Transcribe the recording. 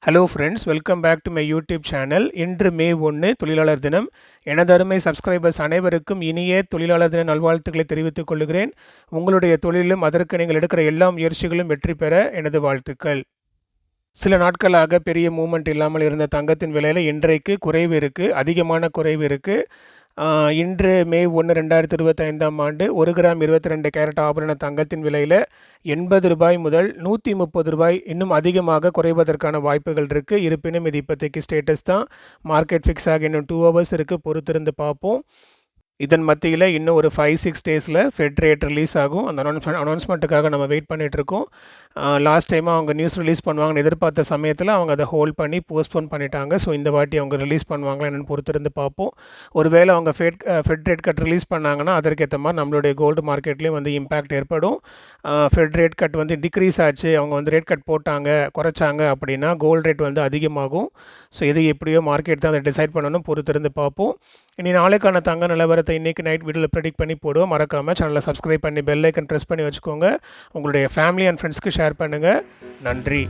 Hello friends, welcome back to my YouTube channel. இன்று May 1 தொழிலாளர் தினம். எனது அருமை சப்ஸ்கிரைபர்ஸ் அனைவருக்கும் இனிய தொழிலாளர் தின நல்வாழ்த்துக்களை தெரிவித்துக் கொள்கிறேன். உங்களுடைய தொழிலும் அதற்கு நீங்கள் எடுக்கிற எல்லா முயற்சிகளும் வெற்றி பெற எனது வாழ்த்துக்கள். சில நாட்களாக பெரிய மூவ்மெண்ட் இல்லாமல் இருந்த தங்கத்தின் விலையில் இன்றைக்கு குறைவு இருக்குது, அதிகமான குறைவு இருக்குது. இன்று மே 1 2025ஆம் ஆண்டு 1 கிராம் 22 கேரட் ஆபரண தங்கத்தின் விலையில் ரூபாய் 80 முதல் ரூபாய் 130 இன்னும் அதிகமாக குறைவதற்கான வாய்ப்புகள் இருக்குது. இருப்பினும் இது இப்போதைக்கு ஸ்டேட்டஸ் தான். மார்க்கெட் ஃபிக்ஸ் ஆகி இன்னும் 2 ஹவர்ஸ் இருக்குது, பொறுத்திருந்து பார்ப்போம். இதன் மத்தியில் இன்னும் ஒரு 5-6 டேஸில் ஃபெட் ரேட் ரிலீஸ் ஆகும். அந்த அனௌன்ஸ்மெண்ட்டுக்காக நம்ம வெயிட் பண்ணிகிட்ருக்கோம். லாஸ்ட் டைம் அவங்க நியூஸ் ரிலீஸ் பண்ணுவாங்கன்னு எதிர்பார்த்த சமயத்தில் அவங்க அதை ஹோல்ட் பண்ணி போஸ்ட்போன் பண்ணிட்டாங்க. ஸோ இந்த வாட்டி அவங்க ரிலீஸ் பண்ணுவாங்களா என்னென்னு பொறுத்திருந்து பார்ப்போம். ஒருவேளை அவங்க ஃபெட் ரேட் கட் ரிலீஸ் பண்ணாங்கன்னா அதற்கேற்ற மாதிரி நம்மளுடைய கோல்டு மார்க்கெட்லேயும் வந்து இம்பேக்ட் ஏற்படும். ஃபெட் ரேட் கட் வந்து டிக்ரீஸ் ஆச்சு, அவங்க வந்து ரேட் கட் போட்டாங்க, குறைச்சாங்க அப்படின்னா கோல்டு ரேட் வந்து அதிகமாகும். ஸோ இது எப்படியோ மார்க்கெட் தான் அதை டிசைட் பண்ணணும், பொறுத்திருந்து பார்ப்போம். இனி நாளைக்கான தங்க நிலவரத்தை இன்றைக்கி நைட் வீடியோவில் ப்ரெடிக்ட் பண்ணி போடுவோம். மறக்காமல் சேனலை சப்ஸ்கிரைப் பண்ணி பெல் ஐக்கன் ப்ரெஸ் பண்ணி வச்சுக்கோங்க. உங்களுடைய ஃபேமிலி அண்ட் ஃப்ரெண்ட்ஸ்க்கு ஷேர் பண்ணுங்கள். நன்றி.